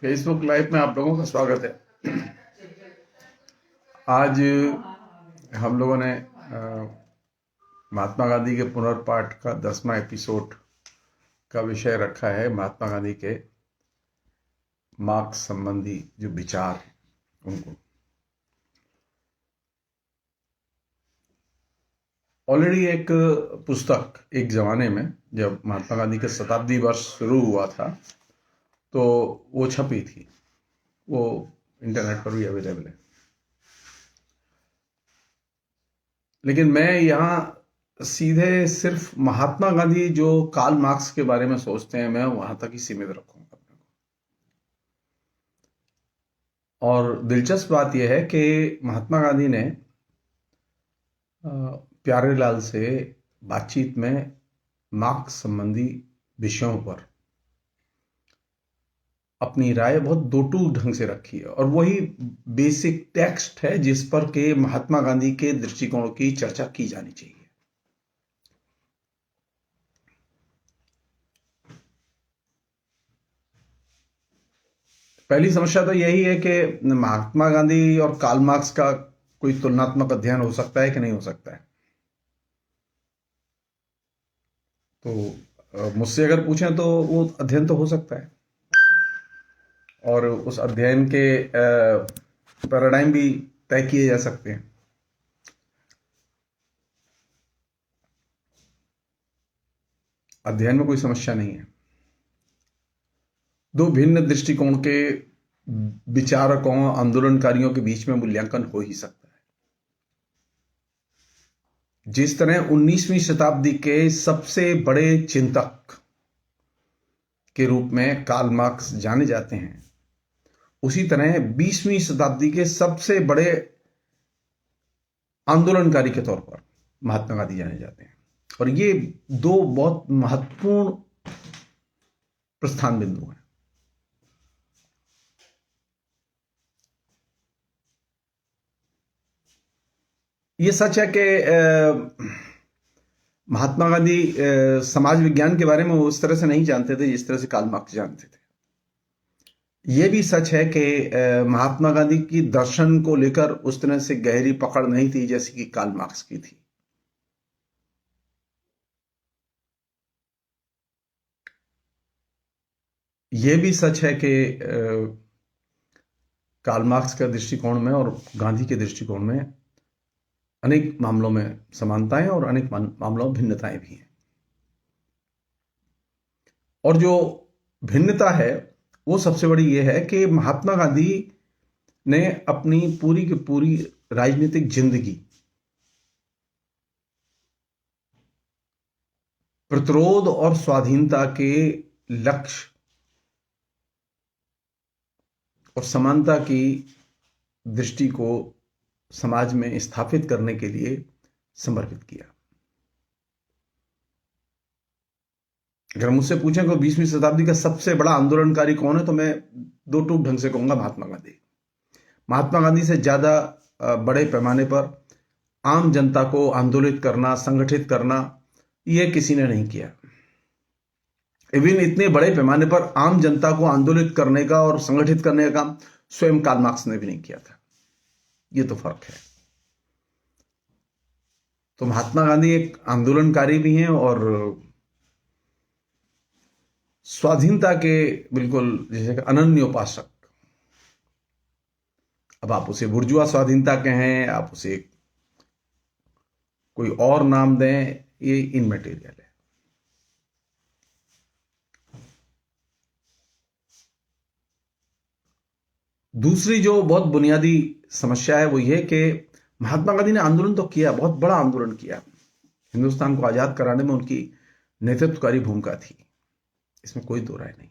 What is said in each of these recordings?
Facebook live में आप लोगों का स्वागत है। आज हम लोगों ने महात्मा गांधी के पुनर्पाठ का 10वां एपिसोड का विषय रखा है महात्मा गांधी के मार्क्स संबंधी जो विचार हैं उनको। ऑलरेडी एक पुस्तक एक जमाने में जब महात्मा गांधी का शताब्दी वर्ष शुरू हुआ था तो वो छपी थी, वो इंटरनेट पर भी अवेलेबल है। लेकिन मैं यहाँ सीधे सिर्फ महात्मा गांधी जो कार्ल मार्क्स के बारे में सोचते हैं मैं वहां तक ही सीमित रखूंगा। और दिलचस्प बात यह है कि महात्मा गांधी ने प्यारेलाल से बातचीत में मार्क्स संबंधी विषयों पर अपनी राय बहुत दो टूक ढंग से रखी है, और वही बेसिक टेक्स्ट है जिस पर के महात्मा गांधी के दृष्टिकोण की चर्चा की जानी चाहिए। पहली समस्या तो यही है कि महात्मा गांधी और कार्ल मार्क्स का कोई तुलनात्मक अध्ययन हो सकता है कि नहीं हो सकता है। तो मुझसे अगर पूछें तो वो अध्ययन तो हो सकता है, और उस अध्ययन के पैराडाइम भी तय किए जा सकते हैं। अध्ययन में कोई समस्या नहीं है। दो भिन्न दृष्टिकोण के विचारकों आंदोलनकारियों के बीच में मूल्यांकन हो ही सकता है। जिस तरह 19वीं शताब्दी के सबसे बड़े चिंतक के रूप में कार्ल मार्क्स जाने जाते हैं, उसी तरह 20वीं शताब्दी के सबसे बड़े आंदोलनकारी के तौर पर महात्मा गांधी जाने जाते हैं। और ये दो बहुत महत्वपूर्ण प्रस्थान बिंदु हैं। ये सच है कि महात्मा गांधी समाज विज्ञान के बारे में उस तरह से नहीं जानते थे जिस तरह से कार्ल मार्क्स जानते थे। यह भी सच है कि महात्मा गांधी की दर्शन को लेकर उस तरह से गहरी पकड़ नहीं थी जैसी कि कार्ल मार्क्स की थी। यह भी सच है कि कार्ल मार्क्स का दृष्टिकोण में और गांधी के दृष्टिकोण में अनेक मामलों में समानताएं और अनेक मामलों में भिन्नताएं भी हैं। और जो भिन्नता है वो सबसे बड़ी यह है कि महात्मा गांधी ने अपनी पूरी की पूरी राजनीतिक जिंदगी प्रतिरोध और स्वाधीनता के लक्ष्य और समानता की दृष्टि को समाज में स्थापित करने के लिए समर्पित किया। अगर मुझसे पूछें कि 20वीं शताब्दी का सबसे बड़ा आंदोलनकारी कौन है तो मैं दो टूक ढंग से कहूंगा महात्मा गांधी। महात्मा गांधी से ज्यादा बड़े पैमाने पर आम जनता को आंदोलित करना, संगठित करना, यह किसी ने नहीं किया। इवन इतने बड़े पैमाने पर आम जनता को आंदोलित करने का और संगठित करने का काम स्वयं कार्ल मार्क्स ने भी नहीं किया था। ये तो फर्क है। तो महात्मा गांधी एक आंदोलनकारी भी हैं और स्वाधीनता के बिल्कुल जैसे अनन्य उपासक। अब आप उसे बुर्जुआ स्वाधीनता कहें, आप उसे कोई और नाम दें, ये इनमैटेरियल है। दूसरी जो बहुत बुनियादी समस्या है वो ये कि महात्मा गांधी ने आंदोलन तो किया, बहुत बड़ा आंदोलन किया। हिंदुस्तान को आजाद कराने में उनकी नेतृत्वकारी भूमिका थी, इसमें कोई दो राय नहीं।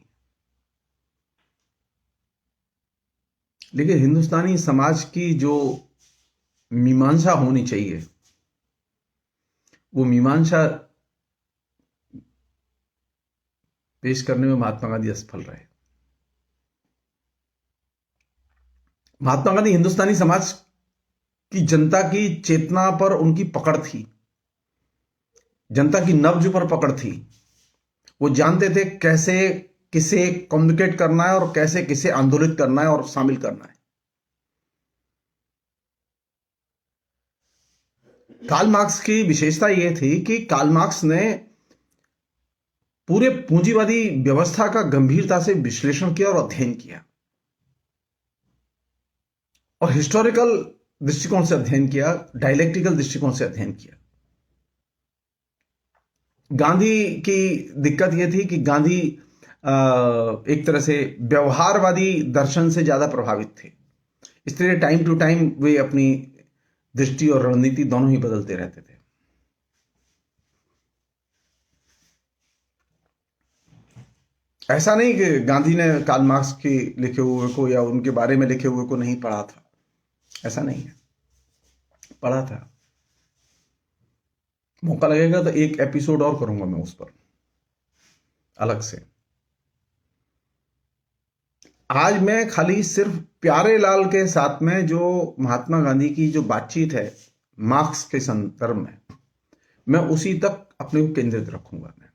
लेकिन हिंदुस्तानी समाज की जो मीमांसा होनी चाहिए वो मीमांसा पेश करने में महात्मा गांधी असफल रहे। महात्मा गांधी हिंदुस्तानी समाज की जनता की चेतना पर उनकी पकड़ थी, जनता की नब्ज पर पकड़ थी। वो जानते थे कैसे किसे कम्युनिकेट करना है और कैसे किसे आंदोलित करना है और शामिल करना है। कार्ल मार्क्स की विशेषता यह थी कि कार्ल मार्क्स ने पूरे पूंजीवादी व्यवस्था का गंभीरता से विश्लेषण किया और अध्ययन किया और हिस्टोरिकल दृष्टिकोण से अध्ययन किया, डायलेक्टिकल दृष्टिकोण से अध्ययन किया। गांधी की दिक्कत यह थी कि गांधी एक तरह से व्यवहारवादी दर्शन से ज्यादा प्रभावित थे, इसलिए टाइम टू टाइम वे अपनी दृष्टि और रणनीति दोनों ही बदलते रहते थे। ऐसा नहीं कि गांधी ने कार्ल मार्क्स के लिखे हुए को या उनके बारे में लिखे हुए को नहीं पढ़ा था, ऐसा नहीं है, पढ़ा था। मौका लगेगा तो एक एपिसोड और करूंगा मैं उस पर अलग से। आज मैं खाली सिर्फ प्यारे लाल के साथ में जो महात्मा गांधी की जो बातचीत है मार्क्स के संदर्भ में, मैं उसी तक अपने को केंद्रित रखूंगा मैं।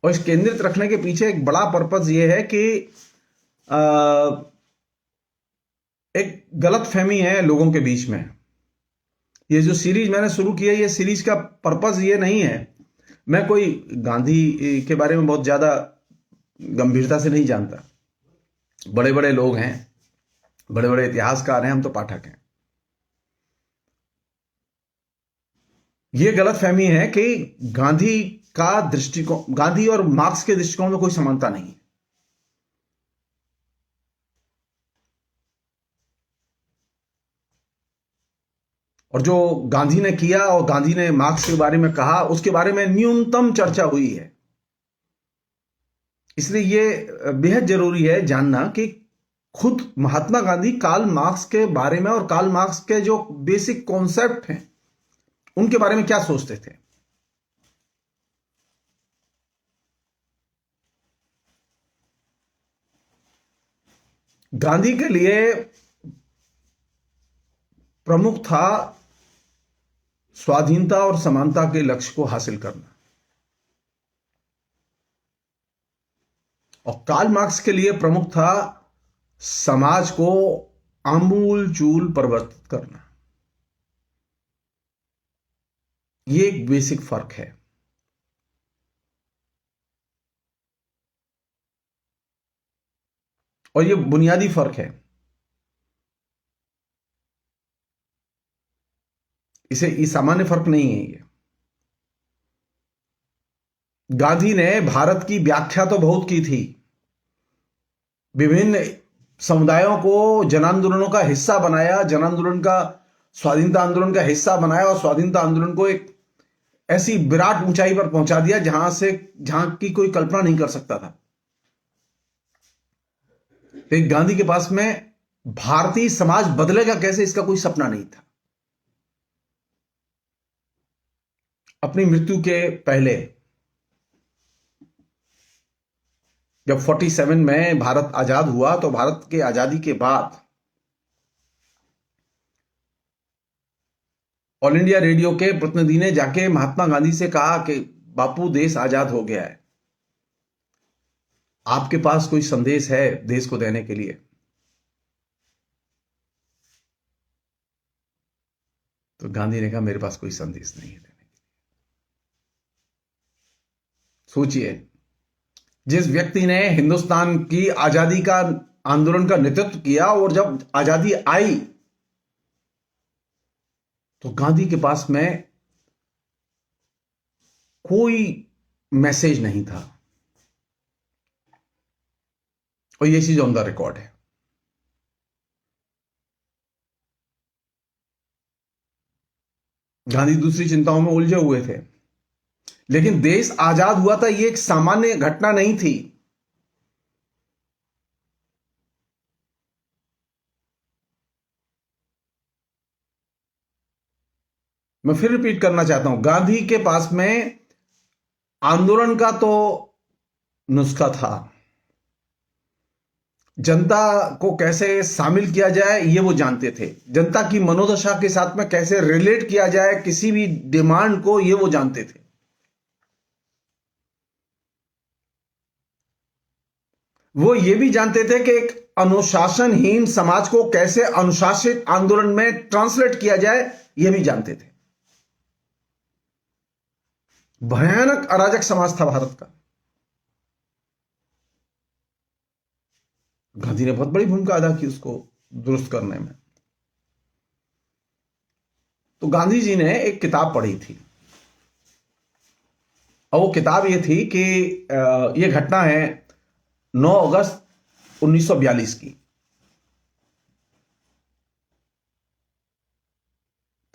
और इस केंद्रित रखने के पीछे एक बड़ा पर्पस यह है कि एक गलत फहमी है लोगों के बीच में। ये जो सीरीज मैंने शुरू की है, ये सीरीज का पर्पस ये नहीं है, मैं कोई गांधी के बारे में बहुत ज्यादा गंभीरता से नहीं जानता। बड़े बड़े लोग हैं, बड़े बड़े इतिहासकार हैं, हम तो पाठक हैं। यह गलतफहमी है कि गांधी का दृष्टिकोण, गांधी और मार्क्स के दृष्टिकोण में कोई समानता नहीं है। और जो गांधी ने किया और गांधी ने मार्क्स के बारे में कहा, उसके बारे में न्यूनतम चर्चा हुई है। इसलिए यह बेहद जरूरी है जानना कि खुद महात्मा गांधी कार्ल मार्क्स के बारे में और कार्ल मार्क्स के जो बेसिक कॉन्सेप्ट हैं उनके बारे में क्या सोचते थे। गांधी के लिए प्रमुख था स्वाधीनता और समानता के लक्ष्य को हासिल करना, और कार्ल मार्क्स के लिए प्रमुख था समाज को आमूल चूल परिवर्तित करना। यह एक बेसिक फर्क है। और यह बुनियादी फर्क है। ये सामान्य फर्क नहीं है। ये गांधी ने भारत की व्याख्या तो बहुत की थी, विभिन्न समुदायों को जन आंदोलनों का हिस्सा बनाया, जन आंदोलन का, स्वाधीनता आंदोलन का हिस्सा बनाया और स्वाधीनता आंदोलन को एक ऐसी विराट ऊंचाई पर पहुंचा दिया जहां की कोई कल्पना नहीं कर सकता था। लेकिन गांधी के पास में भारतीय समाज बदलेगा कैसे, इसका कोई सपना नहीं था। अपनी मृत्यु के पहले जब 47 में भारत आजाद हुआ, तो भारत के आजादी के बाद ऑल इंडिया रेडियो के प्रतिनिधि ने जाके महात्मा गांधी से कहा कि बापू, देश आजाद हो गया है, आपके पास कोई संदेश है देश को देने के लिए? तो गांधी ने कहा, मेरे पास कोई संदेश नहीं है देने के लिए। सोचिए, जिस व्यक्ति ने हिंदुस्तान की आजादी का आंदोलन का नेतृत्व किया और जब आजादी आई तो गांधी के पास में कोई मैसेज नहीं था। और ये चीज ऑन द रिकॉर्ड है। गांधी दूसरी चिंताओं में उलझे हुए थे, लेकिन देश आजाद हुआ था, ये एक सामान्य घटना नहीं थी। मैं फिर रिपीट करना चाहता हूं, गांधी के पास में आंदोलन का तो नुस्खा था, जनता को कैसे शामिल किया जाए ये वो जानते थे, जनता की मनोदशा के साथ में कैसे रिलेट किया जाए किसी भी डिमांड को, ये वो जानते थे। वो ये भी जानते थे कि एक अनुशासनहीन समाज को कैसे अनुशासित आंदोलन में ट्रांसलेट किया जाए, ये भी जानते थे। भयानक अराजक समाज था भारत का। गांधी ने बहुत बड़ी भूमिका अदा की उसको दुरुस्त करने में। तो गांधी जी ने एक किताब पढ़ी थी, और वो किताब ये थी कि ये घटना है 9 अगस्त 1942 की।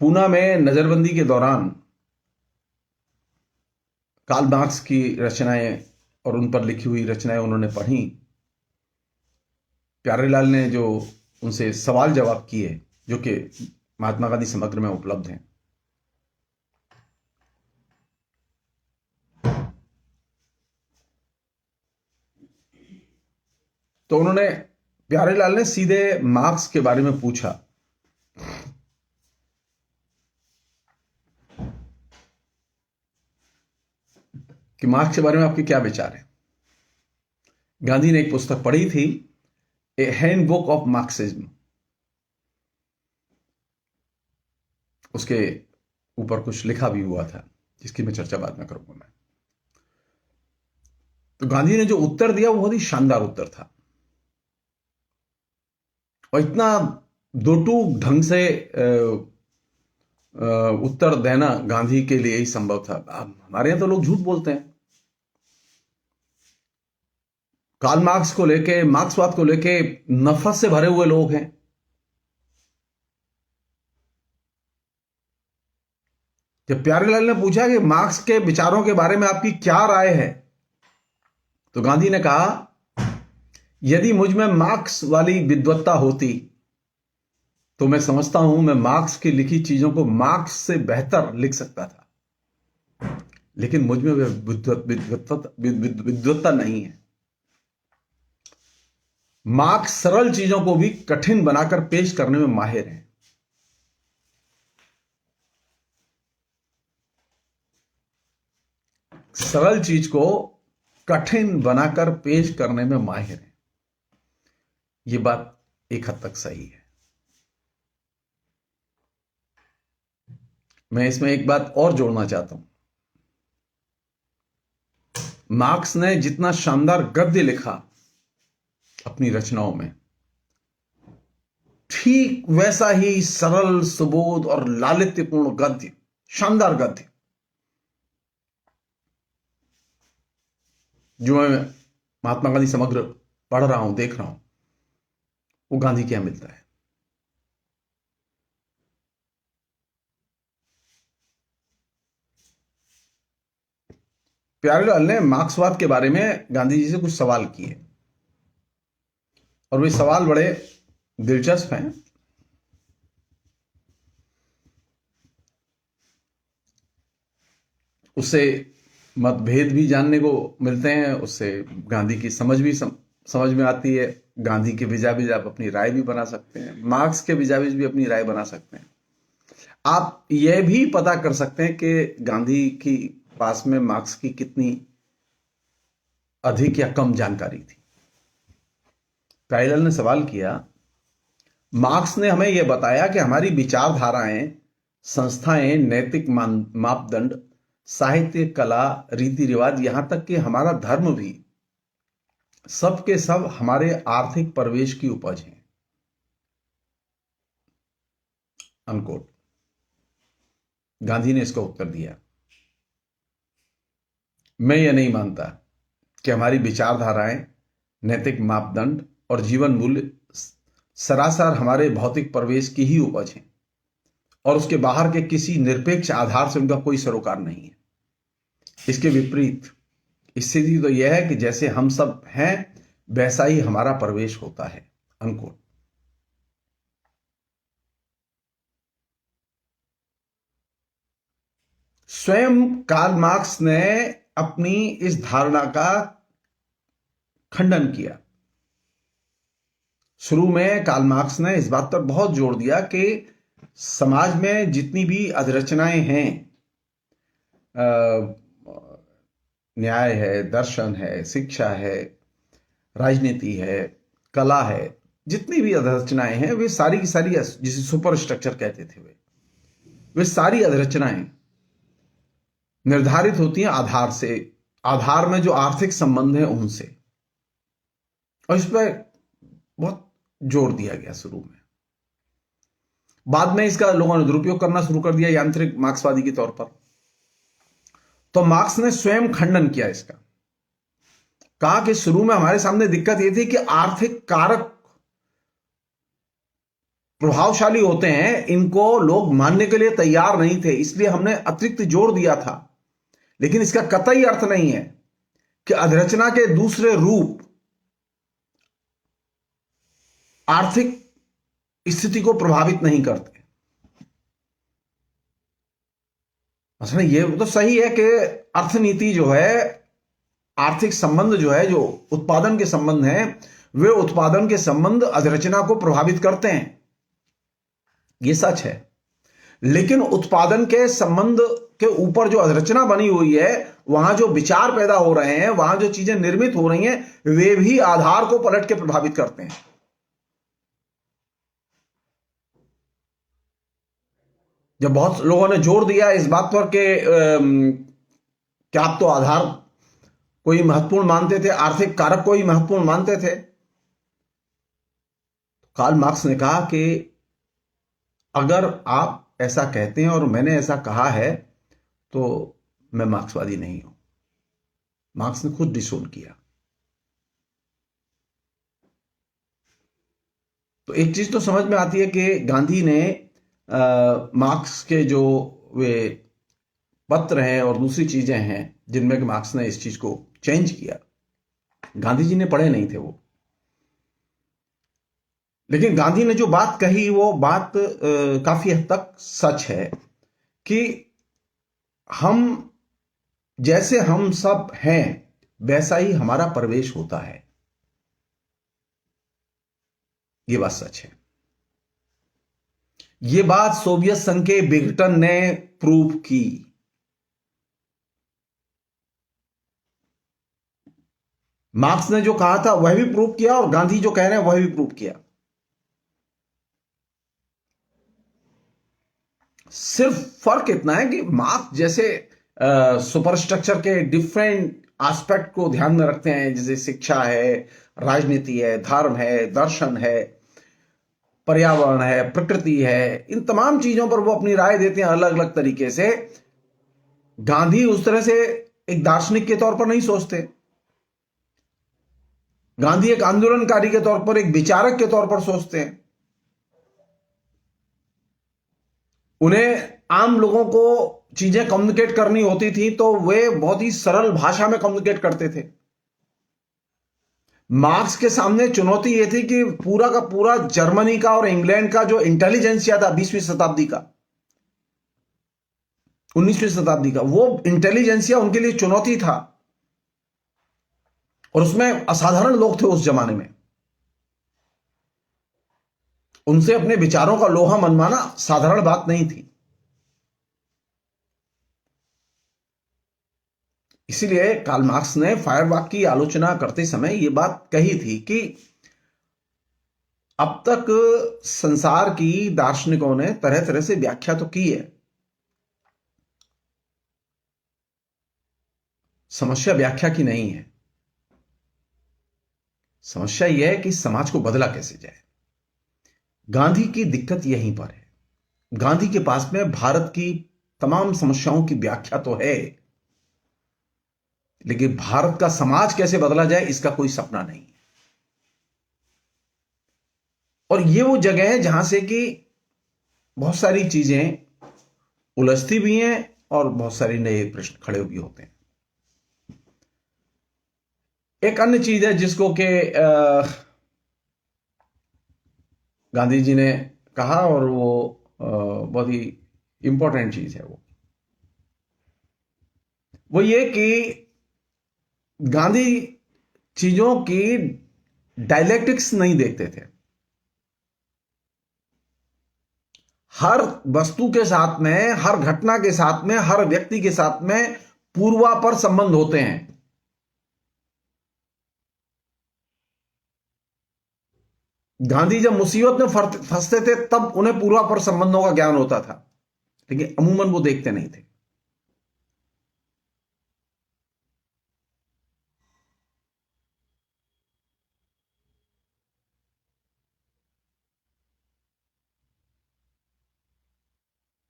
पूना में नजरबंदी के दौरान कार्ल मार्क्स की रचनाएं और उन पर लिखी हुई रचनाएं उन्होंने पढ़ी। प्यारेलाल ने जो उनसे सवाल जवाब किए, जो कि महात्मा गांधी समग्र में उपलब्ध हैं, तो उन्होंने, प्यारेलाल ने सीधे मार्क्स के बारे में पूछा कि मार्क्स के बारे में आपके क्या विचार हैं। गांधी ने एक पुस्तक पढ़ी थी, ए हैंडबुक ऑफ मार्क्सिज्म। उसके ऊपर कुछ लिखा भी हुआ था, जिसकी मैं चर्चा बाद में करूंगा मैं। तो गांधी ने जो उत्तर दिया वो बहुत ही शानदार उत्तर था, और इतना दो टूक ढंग से उत्तर देना गांधी के लिए ही संभव था। हमारे यहां तो लोग झूठ बोलते हैं। कार्ल मार्क्स को लेके, मार्क्सवाद को लेके नफरत से भरे हुए लोग हैं। जब प्यारेलाल ने पूछा कि मार्क्स के विचारों के बारे में आपकी क्या राय है, तो गांधी ने कहा, यदि मुझ में मार्क्स वाली विद्वत्ता होती तो मैं समझता हूं मैं मार्क्स की लिखी चीजों को मार्क्स से बेहतर लिख सकता था, लेकिन मुझ में विद्वत्ता नहीं है। मार्क्स सरल चीजों को भी कठिन बनाकर पेश करने में माहिर है। सरल चीज को कठिन बनाकर पेश करने में माहिर है। यह बात एक हद तक सही है। मैं इसमें एक बात और जोड़ना चाहता हूं। मार्क्स ने जितना शानदार गद्य लिखा अपनी रचनाओं में, ठीक वैसा ही सरल, सुबोध और लालित्यपूर्ण गद्य, शानदार गद्य, जो मैं महात्मा गांधी समग्र पढ़ रहा हूं, देख रहा हूं, वो गांधी के यहां मिलता है। प्यारेलाल ने मार्क्सवाद के बारे में गांधी जी से कुछ सवाल किए, और वे सवाल बड़े दिलचस्प हैं। उससे मतभेद भी जानने को मिलते हैं, उससे गांधी की समझ भी समझ में आती है। गांधी के vis-a-vis आप अपनी राय भी बना सकते हैं, मार्क्स के vis-a-vis भी अपनी राय बना सकते हैं। आप यह भी पता कर सकते हैं कि गांधी की पास में मार्क्स की कितनी अधिक या कम जानकारी थी। प्यारेलाल ने सवाल किया, मार्क्स ने हमें यह बताया कि हमारी विचारधाराएं, संस्थाएं, नैतिक मापदंड, साहित्य, कला, रीति रिवाज, यहां तक कि हमारा धर्म भी, सब के सब हमारे आर्थिक प्रवेश की उपज हैं, अनकोट। गांधी ने इसका उत्तर दिया, मैं यह नहीं मानता कि हमारी विचारधाराएं, नैतिक मापदंड और जीवन मूल्य सरासर हमारे भौतिक प्रवेश की ही उपज हैं, और उसके बाहर के किसी निरपेक्ष आधार से उनका कोई सरोकार नहीं है। इसके विपरीत स्थिति तो यह है कि जैसे हम सब हैं वैसा ही हमारा प्रवेश होता है, अनकोट। स्वयं कार्ल मार्क्स ने अपनी इस धारणा का खंडन किया। शुरू में कार्ल मार्क्स ने इस बात पर बहुत जोर दिया कि समाज में जितनी भी अधरचनाएं हैं, न्याय है, दर्शन है, शिक्षा है, राजनीति है, कला है, जितनी भी अधरचनाएं हैं वे सारी की सारी, जिसे सुपर स्ट्रक्चर कहते थे, वे सारी अधरचनाएं निर्धारित होती हैं आधार से, आधार में जो आर्थिक संबंध है उनसे। और इस पर बहुत जोर दिया गया शुरू में। बाद में इसका लोगों ने दुरुपयोग करना शुरू कर दिया यांत्रिक मार्क्सवादी के तौर पर। तो मार्क्स ने स्वयं खंडन किया इसका, कहा कि शुरू में हमारे सामने दिक्कत यह थी कि आर्थिक कारक प्रभावशाली होते हैं, इनको लोग मानने के लिए तैयार नहीं थे, इसलिए हमने अतिरिक्त जोर दिया था। लेकिन इसका कतई अर्थ नहीं है कि अधरचना के दूसरे रूप आर्थिक स्थिति को प्रभावित नहीं करते। असल में यह तो सही है कि अर्थनीति जो है, आर्थिक संबंध जो है, जो उत्पादन के संबंध हैं, वे उत्पादन के संबंध अधरचना को प्रभावित करते हैं, यह सच है। लेकिन उत्पादन के संबंध के ऊपर जो अधरचना बनी हुई है, वहां जो विचार पैदा हो रहे हैं, वहां जो चीजें निर्मित हो रही हैं, वे भी आधार को पलट के प्रभावित करते हैं। जब बहुत लोगों ने जोर दिया इस बात पर कि आप तो आधार को ही महत्वपूर्ण मानते थे, आर्थिक कारक को ही महत्वपूर्ण मानते थे, कार्ल मार्क्स ने कहा कि अगर आप ऐसा कहते हैं और मैंने ऐसा कहा है तो मैं मार्क्सवादी नहीं हूं। मार्क्स ने खुद डिसोन किया। तो एक चीज तो समझ में आती है कि गांधी ने मार्क्स के जो वे पत्र हैं और दूसरी चीजें हैं जिनमें कि मार्क्स ने इस चीज को चेंज किया, गांधी जी ने पढ़े नहीं थे वो। लेकिन गांधी ने जो बात कही वो बात काफी हद तक सच है कि हम जैसे हम सब हैं वैसा ही हमारा प्रवेश होता है। ये बात सच है। ये बात सोवियत संघ के विघटन ने प्रूव की। मार्क्स ने जो कहा था वह भी प्रूव किया और गांधी जो कह रहे हैं वह भी प्रूव किया। सिर्फ फर्क इतना है कि मार्क्स जैसे सुपरस्ट्रक्चर के डिफरेंट एस्पेक्ट को ध्यान में रखते हैं, जैसे शिक्षा है, राजनीति है, धर्म है, दर्शन है, पर्यावरण है, प्रकृति है, इन तमाम चीजों पर वो अपनी राय देते हैं अलग अलग तरीके से। गांधी उस तरह से एक दार्शनिक के तौर पर नहीं सोचते। गांधी एक आंदोलनकारी के तौर पर, एक विचारक के तौर पर सोचते हैं। उन्हें आम लोगों को चीजें कम्युनिकेट करनी होती थी तो वे बहुत ही सरल भाषा में कम्युनिकेट करते थे। मार्क्स के सामने चुनौती यह थी कि पूरा का पूरा जर्मनी का और इंग्लैंड का जो इंटेलिजेंसिया था 20वीं शताब्दी का, 19वीं शताब्दी का, वो इंटेलिजेंसिया उनके लिए चुनौती था। और उसमें असाधारण लोग थे उस जमाने में। उनसे अपने विचारों का लोहा मनवाना साधारण बात नहीं थी। इसीलिए कार्ल मार्क्स ने फायरवर्क की आलोचना करते समय यह बात कही थी कि अब तक संसार की दार्शनिकों ने तरह तरह से व्याख्या तो की है, समस्या व्याख्या की नहीं है। समस्या यह है कि समाज को बदला कैसे जाए। गांधी की दिक्कत यहीं पर है। गांधी के पास में भारत की तमाम समस्याओं की व्याख्या तो है, लेकिन भारत का समाज कैसे बदला जाए इसका कोई सपना नहीं है। और ये वो जगह है जहां से कि बहुत सारी चीजें उलझती भी हैं और बहुत सारी नए प्रश्न खड़े भी होते हैं। एक अन्य चीज है जिसको कि गांधी जी ने कहा और वो बहुत ही इंपॉर्टेंट चीज है, वो ये कि गांधी चीजों की डायलेक्टिक्स नहीं देखते थे। हर वस्तु के साथ में, हर घटना के साथ में, हर व्यक्ति के साथ में पूर्वापर संबंध होते हैं। गांधी जब मुसीबत में फंसते थे तब उन्हें पूर्वापर संबंधों का ज्ञान होता था, लेकिन अमूमन वो देखते नहीं थे।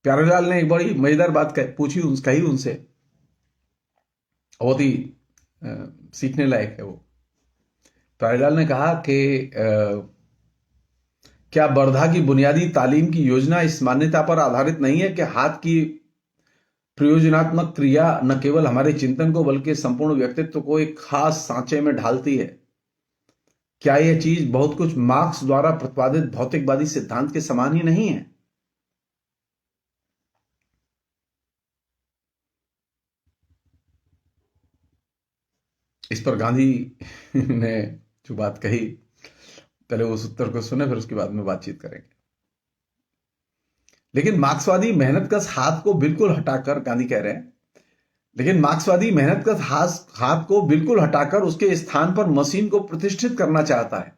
प्यारेलाल ने एक बड़ी मजेदार बात पूछी, कही उनसे, बहुत ही सीखने लायक है वो। प्यारेलाल ने कहा कि क्या वर्धा की बुनियादी तालीम की योजना इस मान्यता पर आधारित नहीं है कि हाथ की प्रयोजनात्मक क्रिया न केवल हमारे चिंतन को बल्कि संपूर्ण व्यक्तित्व को एक खास सांचे में ढालती है? क्या यह चीज बहुत कुछ मार्क्स द्वारा प्रतिपादित भौतिकवादी सिद्धांत के समान ही नहीं है? इस पर गांधी ने जो बात कही, पहले उस उत्तर को सुने फिर उसके बाद में बातचीत करेंगे। लेकिन मार्क्सवादी मेहनतकश हाथ को बिल्कुल हटाकर, गांधी कह रहे हैं, लेकिन मार्क्सवादी मेहनतकश हाथ को बिल्कुल हटाकर उसके स्थान पर मशीन को प्रतिष्ठित करना चाहता है।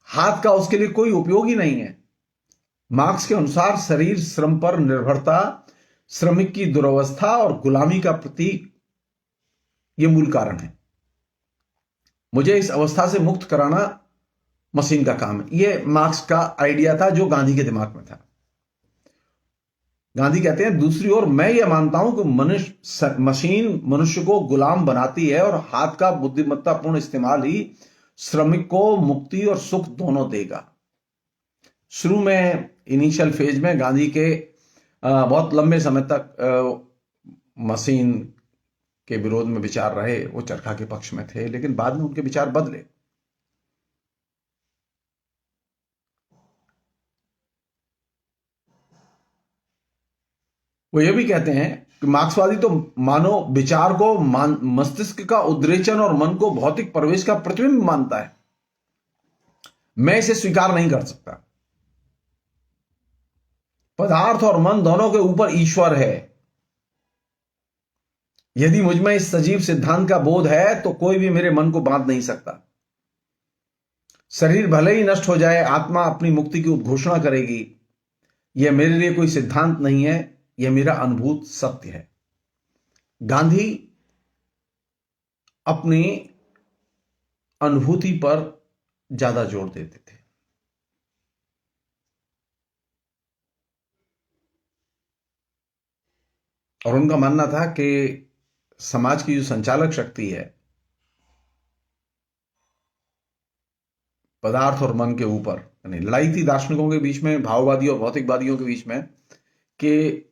हाथ का उसके लिए कोई उपयोग ही नहीं है। मार्क्स के अनुसार शरीर श्रम पर निर्भरता, श्रमिक की दुर्वस्था और गुलामी का प्रतीक, ये मूल कारण है। मुझे इस अवस्था से मुक्त कराना मशीन का काम है। ये मार्क्स का आइडिया था जो गांधी के दिमाग में था। गांधी कहते हैं, दूसरी ओर मैं यह मानता हूं कि मशीन मनुष्य को गुलाम बनाती है और हाथ का बुद्धिमत्तापूर्ण इस्तेमाल ही श्रमिक को मुक्ति और सुख दोनों देगा। शुरू में इनिशियल फेज में गांधी के बहुत लंबे समय तक मशीन के विरोध में विचार रहे, वो चरखा के पक्ष में थे, लेकिन बाद में उनके विचार बदले। वो ये भी कहते हैं कि मार्क्सवादी तो मानो विचार को मस्तिष्क का उद्रेचन और मन को भौतिक प्रवेश का प्रतिबिंब मानता है। मैं इसे स्वीकार नहीं कर सकता। पदार्थ और मन दोनों के ऊपर ईश्वर है। यदि मुझ में इस सजीव सिद्धांत का बोध है तो कोई भी मेरे मन को बांध नहीं सकता। शरीर भले ही नष्ट हो जाए, आत्मा अपनी मुक्ति की उद्घोषणा करेगी। यह मेरे लिए कोई सिद्धांत नहीं है, यह मेरा अनुभूत सत्य है। गांधी अपनी अनुभूति पर ज्यादा जोर देते थे। और उनका मानना था कि समाज की जो संचालक शक्ति है पदार्थ और मन के ऊपर, यानी लड़ाई थी दार्शनिकों के बीच में, भाववादी और भौतिकवादियों के बीच में, कि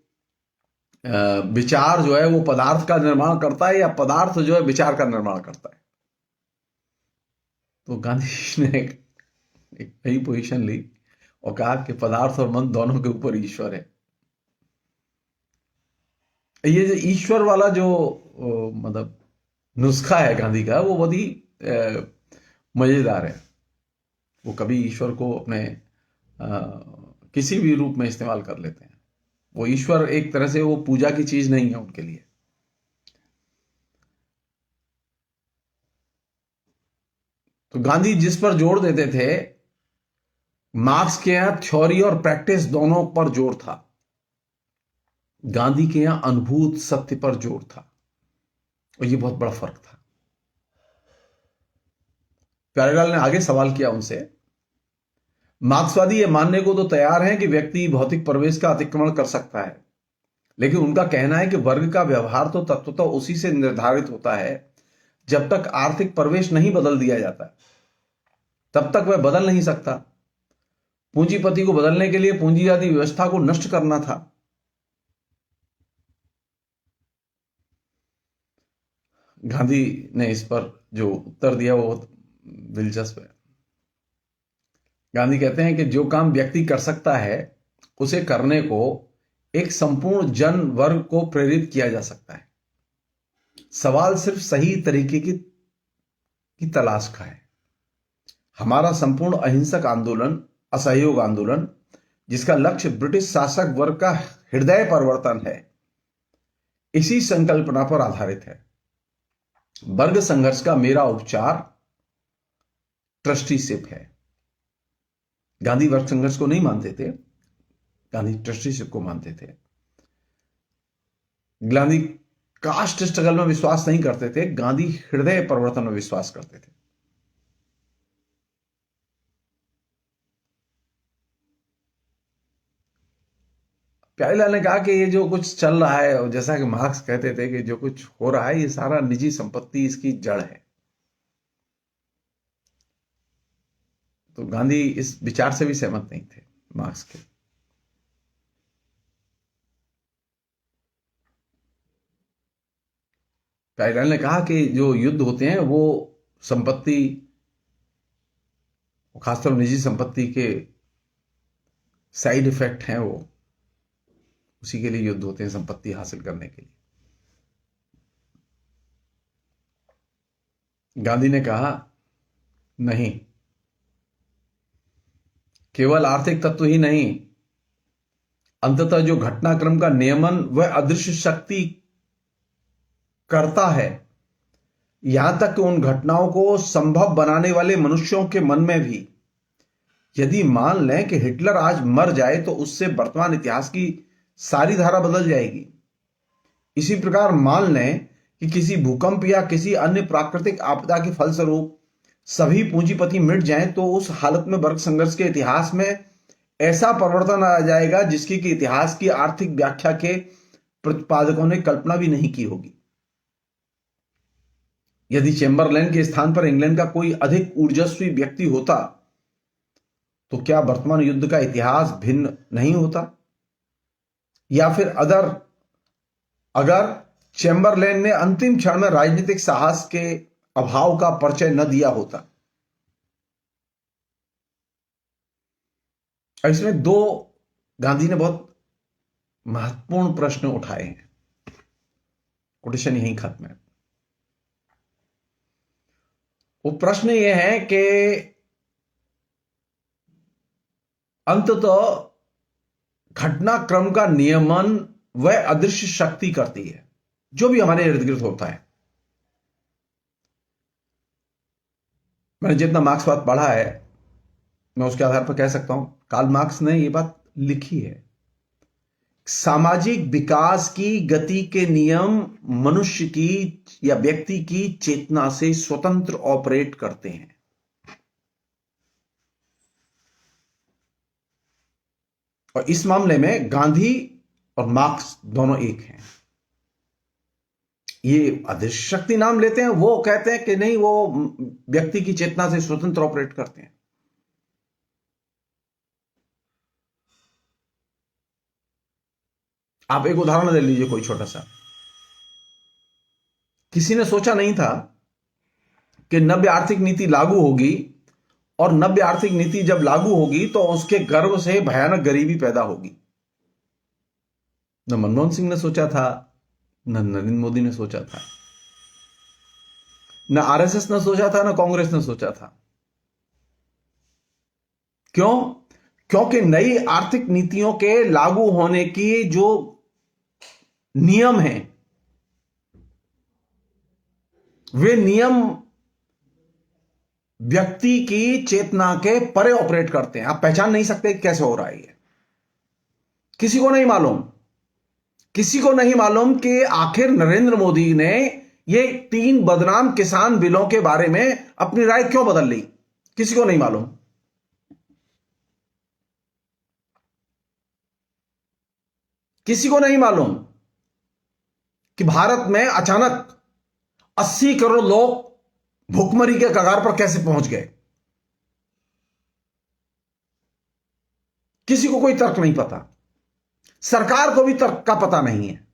विचार जो है वो पदार्थ का निर्माण करता है या पदार्थ जो है विचार का निर्माण करता है। तो गांधी ने एक नई पोजीशन ली और कहा कि पदार्थ और मन दोनों के ऊपर ईश्वर है। ये जो ईश्वर वाला जो मतलब नुस्खा है गांधी का, वो बहुत ही मजेदार है। वो कभी ईश्वर को अपने किसी भी रूप में इस्तेमाल कर लेते हैं। वो ईश्वर एक तरह से वो पूजा की चीज नहीं है उनके लिए। तो गांधी जिस पर जोर देते थे, मार्क्स के यहां थ्योरी और प्रैक्टिस दोनों पर जोर था। गांधी के यहां अनुभूत सत्य पर जोर था, और यह बहुत बड़ा फर्क था। प्यारेलाल ने आगे सवाल किया उनसे, मार्क्सवादी यह मानने को तो तैयार हैं कि व्यक्ति भौतिक प्रवेश का अतिक्रमण कर सकता है, लेकिन उनका कहना है कि वर्ग का व्यवहार तो तत्वतः उसी से निर्धारित होता है जब तक आर्थिक प्रवेश नहीं बदल दिया जाता, तब तक वह बदल नहीं सकता। पूंजीपति को बदलने के लिए पूंजीवादी व्यवस्था को नष्ट करना था। गांधी ने इस पर जो उत्तर दिया वो बहुत दिलचस्प है। गांधी कहते हैं कि जो काम व्यक्ति कर सकता है उसे करने को एक संपूर्ण जन वर्ग को प्रेरित किया जा सकता है। सवाल सिर्फ सही तरीके की तलाश का है। हमारा संपूर्ण अहिंसक आंदोलन, असहयोग आंदोलन, जिसका लक्ष्य ब्रिटिश शासक वर्ग का हृदय परिवर्तन है, इसी संकल्पना पर आधारित है। वर्ग संघर्ष का मेरा उपचार ट्रस्टीशिप है। गांधी वर्ग संघर्ष को नहीं मानते थे, गांधी ट्रस्टीशिप को मानते थे। गांधी कास्ट स्ट्रगल में विश्वास नहीं करते थे, गांधी हृदय परिवर्तन में विश्वास करते थे। प्यारीलाल ने कहा कि ये जो कुछ चल रहा है, और जैसा कि मार्क्स कहते थे कि जो कुछ हो रहा है ये सारा निजी संपत्ति इसकी जड़ है। तो गांधी इस विचार से भी सहमत नहीं थे मार्क्स के। प्यारीलाल ने कहा कि जो युद्ध होते हैं वो संपत्ति, खासतौर निजी संपत्ति के साइड इफेक्ट हैं, वो उसी के लिए युद्ध होते हैं, संपत्ति हासिल करने के लिए। गांधी ने कहा नहीं, केवल आर्थिक तत्व ही नहीं, अंततः जो घटनाक्रम का नियमन वह अदृश्य शक्ति करता है, यहां तक कि उन घटनाओं को संभव बनाने वाले मनुष्यों के मन में भी। यदि मान लें कि हिटलर आज मर जाए तो उससे वर्तमान इतिहास की सारी धारा बदल जाएगी। इसी प्रकार मान लें कि किसी भूकंप या किसी अन्य प्राकृतिक आपदा के फलस्वरूप सभी पूंजीपति मिट जाएं तो उस हालत में वर्ग संघर्ष के इतिहास में ऐसा परिवर्तन आ जाएगा जिसकी कि इतिहास की आर्थिक व्याख्या के प्रतिपादकों ने कल्पना भी नहीं की होगी। यदि चेम्बरलेन के स्थान पर इंग्लैंड का कोई अधिक ऊर्जस्वी व्यक्ति होता तो क्या वर्तमान युद्ध का इतिहास भिन्न नहीं होता? या फिर अगर चेम्बरलेन ने अंतिम क्षण में राजनीतिक साहस के अभाव का परिचय न दिया होता? इसमें दो गांधी ने बहुत महत्वपूर्ण प्रश्न उठाए हैं। कोटेशन यहीं खत्म है। वो प्रश्न ये है कि अंततः घटनाक्रम का नियमन वह अदृश्य शक्ति करती है जो भी हमारे इर्द गिर्द होता है। मैंने जितना मार्क्सवाद पढ़ा है मैं उसके आधार पर कह सकता हूं, कार्ल मार्क्स ने यह बात लिखी है, सामाजिक विकास की गति के नियम मनुष्य की या व्यक्ति की चेतना से स्वतंत्र ऑपरेट करते हैं। और इस मामले में गांधी और मार्क्स दोनों एक हैं। ये अदृश्य शक्ति नाम लेते हैं, वो कहते हैं कि नहीं, वो व्यक्ति की चेतना से स्वतंत्र ऑपरेट करते हैं। आप एक उदाहरण ले लीजिए, कोई छोटा सा। किसी ने सोचा नहीं था कि नव्य आर्थिक नीति लागू होगी, और नव्य आर्थिक नीति जब लागू होगी तो उसके गर्भ से भयानक गरीबी पैदा होगी। न मनमोहन सिंह ने सोचा था, न नरेंद्र मोदी ने सोचा था, न आरएसएस ने सोचा था, न कांग्रेस ने सोचा था। क्यों? क्योंकि नई आर्थिक नीतियों के लागू होने की जो नियम हैं, वे नियम व्यक्ति की चेतना के परे ऑपरेट करते हैं। आप पहचान नहीं सकते कैसे हो रहा है ये। किसी को नहीं मालूम, किसी को नहीं मालूम कि आखिर नरेंद्र मोदी ने ये 3 बदनाम किसान बिलों के बारे में अपनी राय क्यों बदल ली, किसी को नहीं मालूम। किसी को नहीं मालूम कि भारत में अचानक 80 करोड़ लोग भूखमरी के कगार पर कैसे पहुंच गए। किसी को कोई तर्क नहीं पता, सरकार को भी तर्क का पता नहीं है,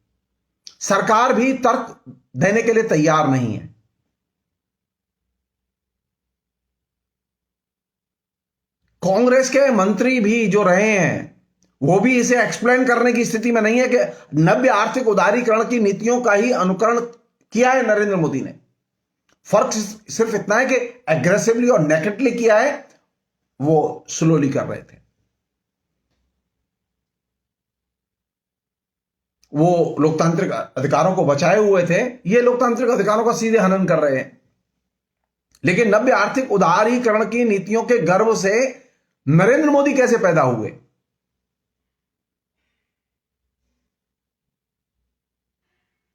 सरकार भी तर्क देने के लिए तैयार नहीं है। कांग्रेस के मंत्री भी जो रहे हैं वो भी इसे एक्सप्लेन करने की स्थिति में नहीं है कि नव्य आर्थिक उदारीकरण की नीतियों का ही अनुकरण किया है नरेंद्र मोदी ने। फर्क सिर्फ इतना है कि एग्रेसिवली और नेकेडली किया है, वो स्लोली कर रहे थे। वो लोकतांत्रिक अधिकारों को बचाए हुए थे, ये लोकतांत्रिक अधिकारों का सीधे हनन कर रहे हैं। लेकिन नव्य आर्थिक उदारीकरण की नीतियों के गर्भ से नरेंद्र मोदी कैसे पैदा हुए?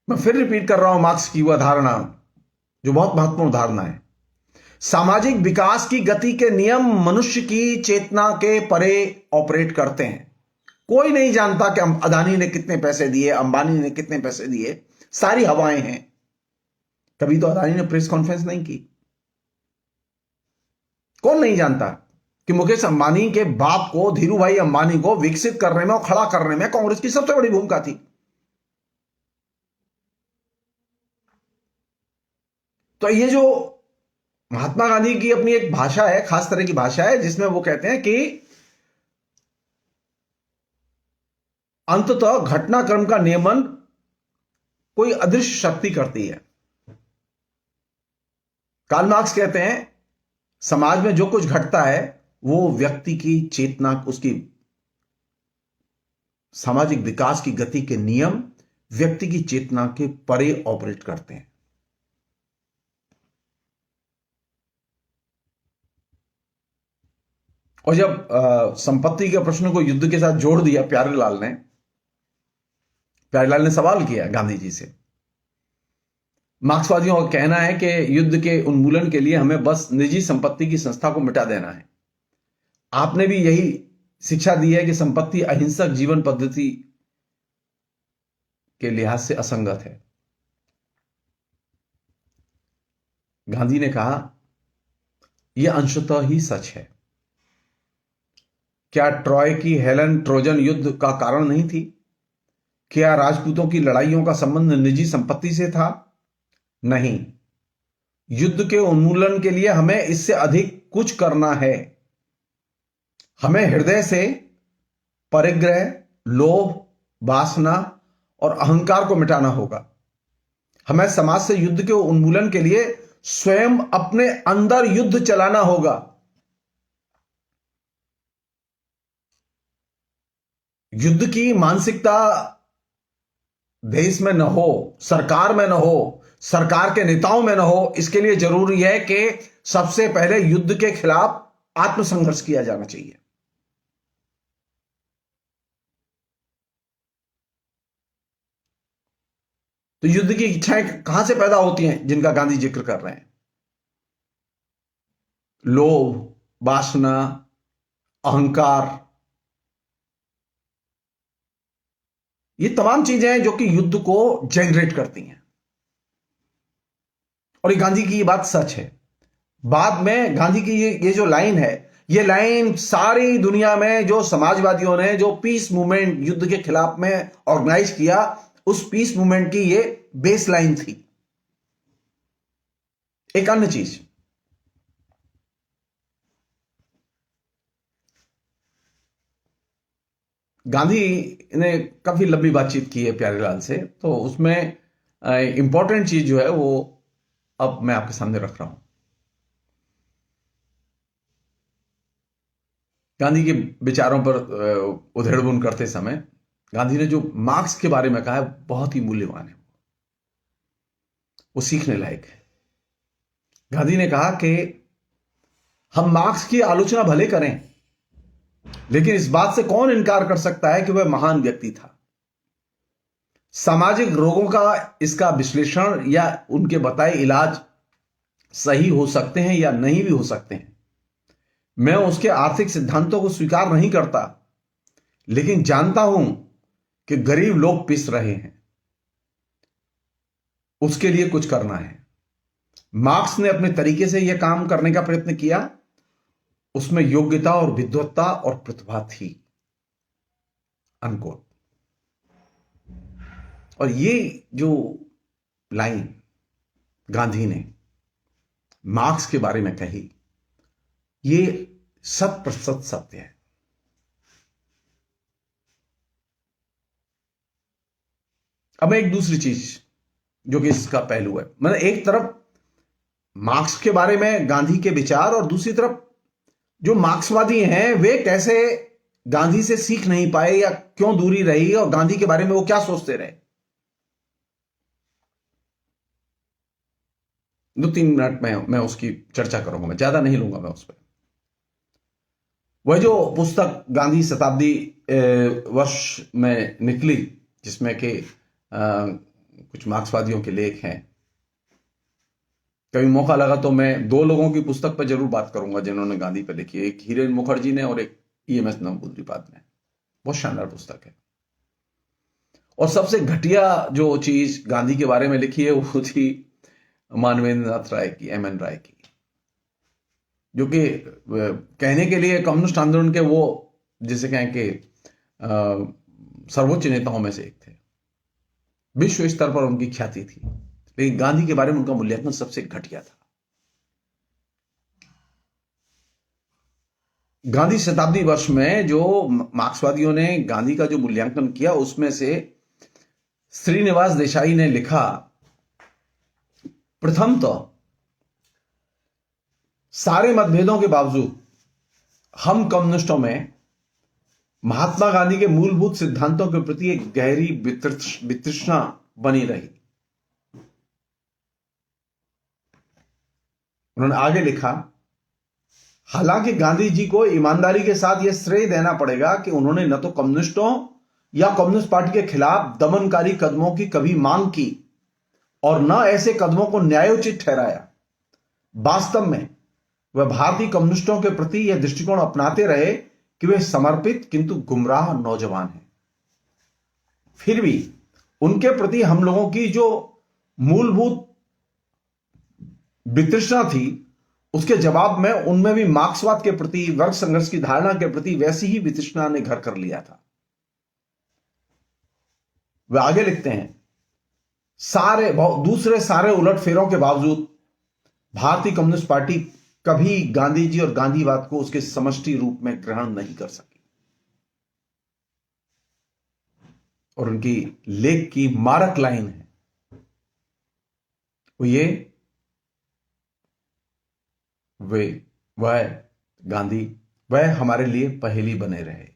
मैं फिर रिपीट कर रहा हूं मार्क्स की वह धारणा, जो बहुत महत्वपूर्ण धारणा है। सामाजिक विकास की गति के नियम मनुष्य की चेतना के परे ऑपरेट करते हैं। कोई नहीं जानता कि अदानी ने कितने पैसे दिए, अंबानी ने कितने पैसे दिए, सारी हवाएं हैं। कभी तो अदानी ने प्रेस कॉन्फ्रेंस नहीं की। कौन नहीं जानता कि मुकेश अंबानी के बाप को, धीरू भाई अंबानी को विकसित करने में और खड़ा करने में कांग्रेस की सबसे बड़ी भूमिका थी। तो ये जो महात्मा गांधी की अपनी एक भाषा है, खास तरह की भाषा है, जिसमें वो कहते हैं कि अंततः घटनाक्रम का नियमन कोई अदृश्य शक्ति करती है। कार्ल मार्क्स कहते हैं समाज में जो कुछ घटता है वो व्यक्ति की चेतना, उसकी सामाजिक विकास की गति के नियम व्यक्ति की चेतना के परे ऑपरेट करते हैं। और जब संपत्ति के प्रश्न को युद्ध के साथ जोड़ दिया प्यारेलाल ने सवाल किया गांधी जी से। मार्क्सवादियों का कहना है कि युद्ध के उन्मूलन के लिए हमें बस निजी संपत्ति की संस्था को मिटा देना है। आपने भी यही शिक्षा दी है कि संपत्ति अहिंसक जीवन पद्धति के लिहाज से असंगत है। गांधी ने कहा यह अंशतः ही सच है। क्या ट्रॉय की हेलन ट्रोजन युद्ध का कारण नहीं थी? क्या राजपूतों की लड़ाइयों का संबंध निजी संपत्ति से था? नहीं। युद्ध के उन्मूलन के लिए हमें इससे अधिक कुछ करना है। हमें हृदय से परिग्रह, लोभ, वासना और अहंकार को मिटाना होगा। हमें समाज से युद्ध के उन्मूलन के लिए स्वयं अपने अंदर युद्ध चलाना होगा। युद्ध की मानसिकता देश में न हो, सरकार में न हो, सरकार के नेताओं में न हो। इसके लिए जरूरी है कि सबसे पहले युद्ध के खिलाफ आत्मसंघर्ष किया जाना चाहिए। तो युद्ध की इच्छाएं कहां से पैदा होती हैं जिनका गांधी जिक्र कर रहे हैं? लोभ, वासना, अहंकार, ये तमाम चीजें हैं जो कि युद्ध को जनरेट करती हैं। और ये गांधी की ये बात सच है। बाद में गांधी की ये जो लाइन है, ये लाइन सारी दुनिया में जो समाजवादियों ने जो पीस मूवमेंट युद्ध के खिलाफ में ऑर्गेनाइज किया, उस पीस मूवमेंट की ये बेस लाइन थी। एक अन्य चीज, गांधी ने काफी लंबी बातचीत की है प्यारेलाल से, तो उसमें इंपॉर्टेंट चीज जो है वो अब मैं आपके सामने रख रहा हूं। गांधी के विचारों पर उधेड़बुन करते समय गांधी ने जो मार्क्स के बारे में कहा है बहुत ही मूल्यवान है, वो सीखने लायक है। गांधी ने कहा कि हम मार्क्स की आलोचना भले करें, लेकिन इस बात से कौन इनकार कर सकता है कि वह महान व्यक्ति था। सामाजिक रोगों का इसका विश्लेषण या उनके बताए इलाज सही हो सकते हैं या नहीं भी हो सकते हैं। मैं उसके आर्थिक सिद्धांतों को स्वीकार नहीं करता, लेकिन जानता हूं कि गरीब लोग पिस रहे हैं, उसके लिए कुछ करना है। मार्क्स ने अपने तरीके से यह काम करने का प्रयत्न किया। उसमें योग्यता और विद्वत्ता और प्रतिभा थी, अनकोट। और ये जो लाइन गांधी ने मार्क्स के बारे में कही, ये 100% सत्य है। अब एक दूसरी चीज जो कि इसका पहलू है, मतलब एक तरफ मार्क्स के बारे में गांधी के विचार, और दूसरी तरफ जो मार्क्सवादी हैं वे कैसे गांधी से सीख नहीं पाए या क्यों दूरी रही, और गांधी के बारे में वो क्या सोचते रहे। 2-3 मिनट में मैं उसकी चर्चा करूंगा, मैं ज्यादा नहीं लूंगा मैं उस पर। वह जो पुस्तक गांधी शताब्दी वर्ष में निकली, जिसमें कि कुछ मार्क्सवादियों के लेख हैं, कभी मौका लगा तो मैं दो लोगों की पुस्तक पर जरूर बात करूंगा जिन्होंने गांधी पर लिखी है, एक हिरेन मुखर्जी ने और एक ईएमएस नंबूद्रिपाद ने। बहुत शानदार पुस्तक है। और सबसे घटिया जो चीज गांधी के बारे में लिखी है वो थी मानवेंद्र नाथ राय की, एमएन राय की, जो कि कहने के लिए कम्युनिस्ट आंदोलन के वो जिसे कहें कि सर्वोच्च नेताओं में से एक थे, विश्व स्तर पर उनकी ख्याति थी, लेकिन गांधी के बारे में उनका मूल्यांकन सबसे घटिया था। गांधी शताब्दी वर्ष में जो मार्क्सवादियों ने गांधी का जो मूल्यांकन किया, उसमें से श्रीनिवास देसाई ने लिखा, प्रथम तो सारे मतभेदों के बावजूद हम कम्युनिस्टों में महात्मा गांधी के मूलभूत सिद्धांतों के प्रति एक गहरी वितृष्णा बनी रही। उन्होंने आगे लिखा, हालांकि गांधी जी को ईमानदारी के साथ यह श्रेय देना पड़ेगा कि उन्होंने न तो कम्युनिस्टों या कम्युनिस्ट पार्टी के खिलाफ दमनकारी कदमों की कभी मांग की और न ऐसे कदमों को न्यायोचित ठहराया। वास्तव में वह भारतीय कम्युनिस्टों के प्रति यह दृष्टिकोण अपनाते रहे कि वे समर्पित किंतु गुमराह नौजवान हैं। फिर भी उनके प्रति हम लोगों की जो मूलभूत वितृष्णा थी, उसके जवाब में उनमें भी मार्क्सवाद के प्रति, वर्ग संघर्ष की धारणा के प्रति वैसी ही वितृष्णा ने घर कर लिया था। वे आगे लिखते हैं, दूसरे सारे उलटफेरों के बावजूद भारतीय कम्युनिस्ट पार्टी कभी गांधी जी और गांधीवाद को उसके समष्टि रूप में ग्रहण नहीं कर सकी। और उनकी लेख की मारक लाइन है वो ये, वह गांधी वह हमारे लिए पहेली बने रहे।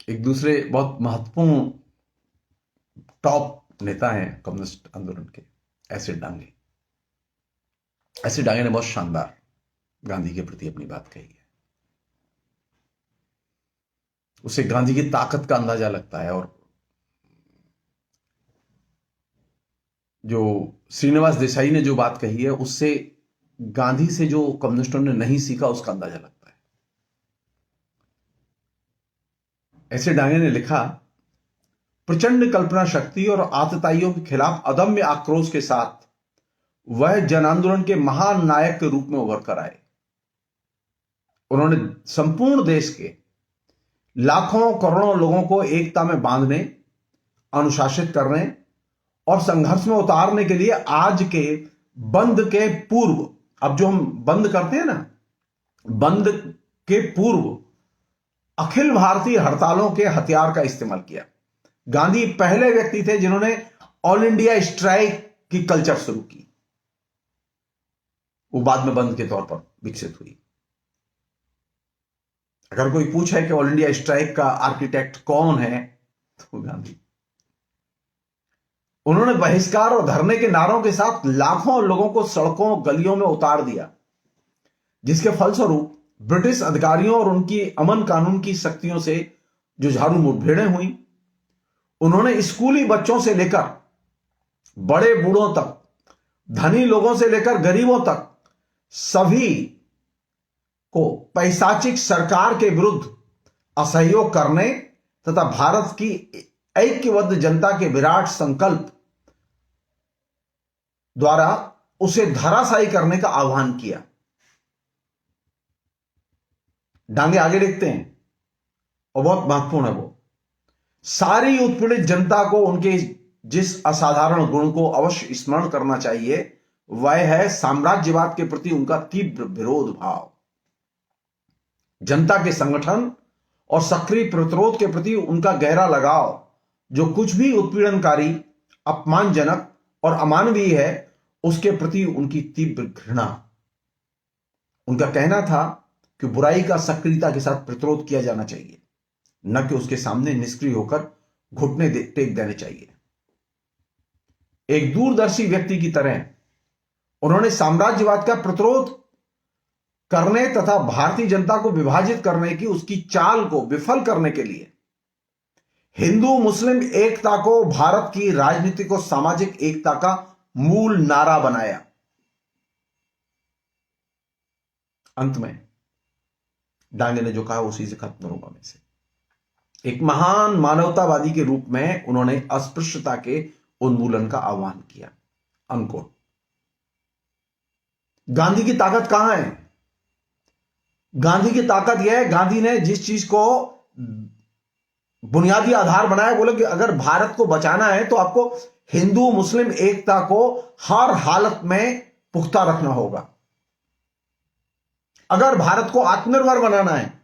एक दूसरे बहुत महत्वपूर्ण टॉप नेता हैं कम्युनिस्ट आंदोलन के, एसिड डांगे। एसिड डांगे ने बहुत शानदार गांधी के प्रति अपनी बात कही है। उसे गांधी की ताकत का अंदाजा लगता है, और जो श्रीनिवास देसाई ने जो बात कही है उससे गांधी से जो कम्युनिस्टों ने नहीं सीखा उसका अंदाजा लगता है। ऐसे डांगे ने लिखा, प्रचंड कल्पना शक्ति और आतताइयों के खिलाफ अदम्य आक्रोश के साथ वह जन आंदोलन के महान नायक के रूप में उभर कर आए। उन्होंने संपूर्ण देश के लाखों करोड़ों लोगों को एकता में बांधने, अनुशासित करने और संघर्ष में उतारने के लिए आज के बंद के पूर्व, अब जो हम बंद करते हैं ना, बंद के पूर्व अखिल भारतीय हड़तालों के हथियार का इस्तेमाल किया। गांधी पहले व्यक्ति थे जिन्होंने ऑल इंडिया स्ट्राइक की कल्चर शुरू की। वो बाद में बंद के तौर पर विकसित हुई। अगर कोई पूछे कि ऑल इंडिया स्ट्राइक का आर्किटेक्ट कौन है, तो गांधी। उन्होंने बहिष्कार और धरने के नारों के साथ लाखों लोगों को सड़कों गलियों में उतार दिया, जिसके फलस्वरूप ब्रिटिश अधिकारियों और उनकी अमन कानून की शक्तियों से जुझारू मुठभेड़ें हुई। उन्होंने स्कूली बच्चों से लेकर बड़े बूढ़ों तक, धनी लोगों से लेकर गरीबों तक सभी को पैशाचिक सरकार के विरुद्ध असहयोग करने तथा भारत की ऐक्यबद्ध जनता के विराट संकल्प द्वारा उसे धराशायी करने का आह्वान किया। डांगे आगे लिखते हैं, और बहुत महत्वपूर्ण है वो, सारी उत्पीड़ित जनता को उनके जिस असाधारण गुण को अवश्य स्मरण करना चाहिए वह है साम्राज्यवाद के प्रति उनका तीव्र विरोध भाव। जनता के संगठन और सक्रिय प्रतिरोध के प्रति उनका गहरा लगाव, जो कुछ भी उत्पीड़नकारी, अपमानजनक और अमानवीय है उसके प्रति उनकी तीव्र घृणा। उनका कहना था कि बुराई का सक्रियता के साथ प्रतिरोध किया जाना चाहिए, न कि उसके सामने निष्क्रिय होकर घुटने टेक देने चाहिए। एक दूरदर्शी व्यक्ति की तरह उन्होंने साम्राज्यवाद का प्रतिरोध करने तथा भारतीय जनता को विभाजित करने की उसकी चाल को विफल करने के लिए हिंदू मुस्लिम एकता को भारत की राजनीतिक और सामाजिक एकता का मूल नारा बनाया। अंत में डांगे ने जो कहा उसी से खत्म करूंगा मैं से। एक महान मानवतावादी के रूप में उन्होंने अस्पृश्यता के उन्मूलन का आह्वान किया। अनकोट। गांधी की ताकत कहां है? गांधी की ताकत यह है, गांधी ने जिस चीज को बुनियादी आधार बनाया, बोले कि अगर भारत को बचाना है तो आपको हिंदू मुस्लिम एकता को हर हालत में पुख्ता रखना होगा। अगर भारत को आत्मनिर्भर बनाना है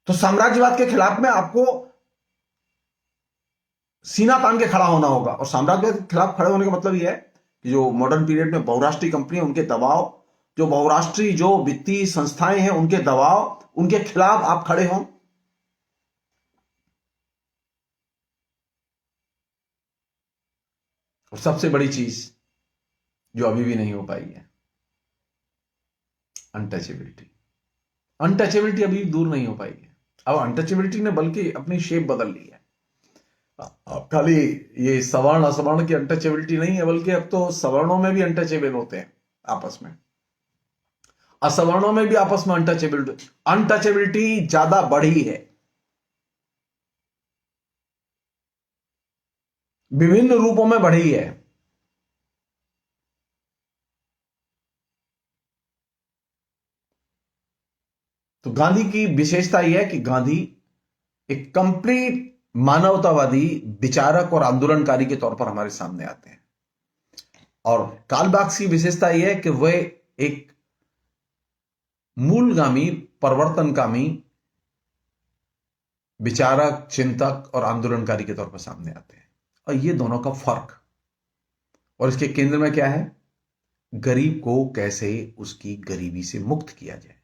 तो साम्राज्यवाद के खिलाफ में आपको सीना तान के खड़ा होना होगा। और साम्राज्यवाद के खिलाफ खड़े होने का मतलब यह है कि जो मॉडर्न पीरियड में बहुराष्ट्रीय कंपनी, उनके दबाव, जो बहुराष्ट्रीय जो वित्तीय संस्थाएं हैं उनके दबाव, उनके खिलाफ आप खड़े हों। और सबसे बड़ी चीज जो अभी भी नहीं हो पाई है, अनटचेबिलिटी। अनटचेबिलिटी अभी दूर नहीं हो पाई है। अब अनटचेबिलिटी ने बल्कि अपनी शेप बदल ली है। अब खाली ये सवर्ण असवर्ण की अनटचेबिलिटी नहीं है, बल्कि अब तो सवर्णों में भी अनटचेबल होते हैं आपस में, असवर्णों में भी आपस में अनटचेबिलिटी ज्यादा बढ़ी है। विभिन्न रूपों में बढ़ी है। तो गांधी की विशेषता यह है कि गांधी एक कंप्लीट मानवतावादी विचारक और आंदोलनकारी के तौर पर हमारे सामने आते हैं। और कार्ल मार्क्स की विशेषता यह है कि वह एक मूलगामी, परिवर्तनकामी विचारक, चिंतक और आंदोलनकारी के तौर पर सामने आते हैं। और ये दोनों का फर्क, और इसके केंद्र में क्या है? गरीब को कैसे उसकी गरीबी से मुक्त किया जाए।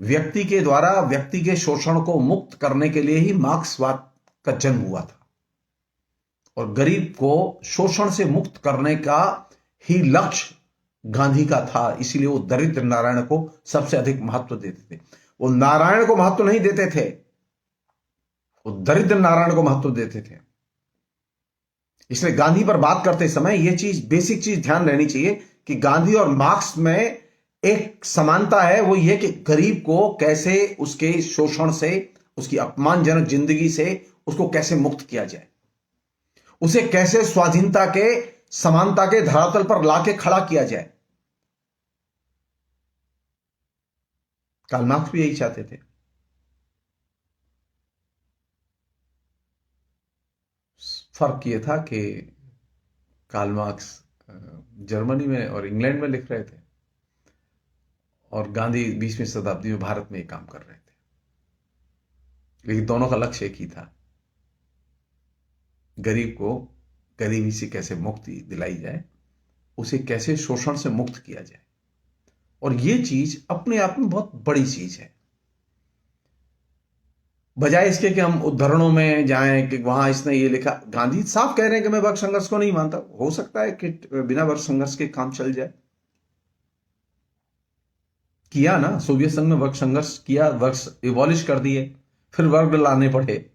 व्यक्ति के द्वारा व्यक्ति के शोषण को मुक्त करने के लिए ही मार्क्सवाद का जन्म हुआ था। और गरीब को शोषण से मुक्त करने का ही लक्ष्य गांधी का था। इसीलिए वो दरिद्र नारायण को सबसे अधिक महत्व देते थे। वो नारायण को महत्व नहीं देते थे, वो दरिद्र नारायण को महत्व देते थे। इसलिए गांधी पर बात करते समय यह चीज, बेसिक चीज ध्यान रहनी चाहिए कि गांधी और मार्क्स में एक समानता है। वो ये कि गरीब को कैसे उसके शोषण से, उसकी अपमानजनक जिंदगी से उसको कैसे मुक्त किया जाए, उसे कैसे स्वाधीनता के, समानता के धरातल पर लाके खड़ा किया जाए। कार्ल मार्क्स भी यही चाहते थे। फर्क यह था कि कार्ल मार्क्स जर्मनी में और इंग्लैंड में लिख रहे थे और गांधी 20वीं शताब्दी में भारत में काम कर रहे थे। लेकिन दोनों का लक्ष्य एक ही था, गरीब को गरीबी से कैसे मुक्ति दिलाई जाए, उसे कैसे शोषण से मुक्त किया जाए। और यह चीज अपने आप में बहुत बड़ी चीज है। बजाय इसके कि हम उद्धरणों में जाएं कि वहां इसने ये लिखा, गांधी साफ कह रहे हैं कि मैं वर्ग संघर्ष को नहीं मानता। हो सकता है कि बिना वर्ग संघर्ष के काम चल जाए। किया ना, सोवियत संघ में वर्ग संघर्ष किया, वर्ग इवॉलिश कर दिए, फिर वर्ग लाने पड़े।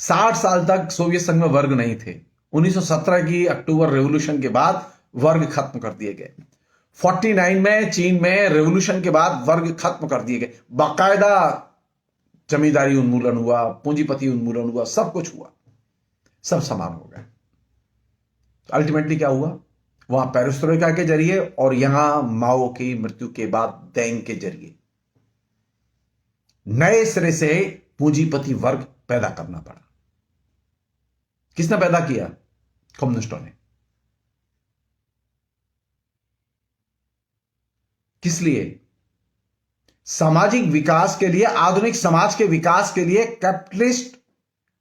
60 साल तक सोवियत संघ में वर्ग नहीं थे। 1917 की अक्टूबर रेवोल्यूशन के बाद वर्ग खत्म कर दिए गए। 49 में चीन में रेवोल्यूशन के बाद वर्ग खत्म कर दिए गए। बाकायदा जमींदारी उन्मूलन हुआ, पूंजीपति उन्मूलन हुआ, सब कुछ हुआ, सब समान हो गए। अल्टीमेटली क्या हुआ? वहां पेरिस्ट्रोइका के जरिए और यहां माओ की मृत्यु के बाद देंग के जरिए नए सिरे से पूंजीपति वर्ग पैदा करना पड़ा। किसने पैदा किया? कम्युनिस्टों ने। किस लिए? सामाजिक विकास के लिए, आधुनिक समाज के विकास के लिए कैपिटलिस्ट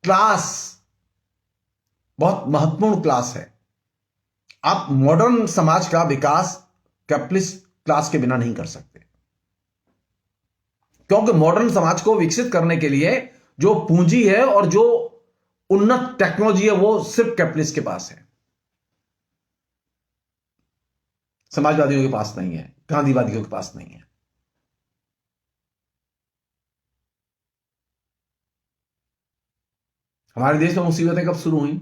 क्लास बहुत महत्वपूर्ण क्लास है। आप मॉडर्न समाज का विकास कैपिटलिस्ट क्लास के बिना नहीं कर सकते, क्योंकि मॉडर्न समाज को विकसित करने के लिए जो पूंजी है और जो उन्नत टेक्नोलॉजी है वो सिर्फ कैपिटलिस्ट के पास है। समाजवादियों के पास नहीं है, गांधीवादियों के पास नहीं है। हमारे देश में मुसीबतें कब शुरू हुई?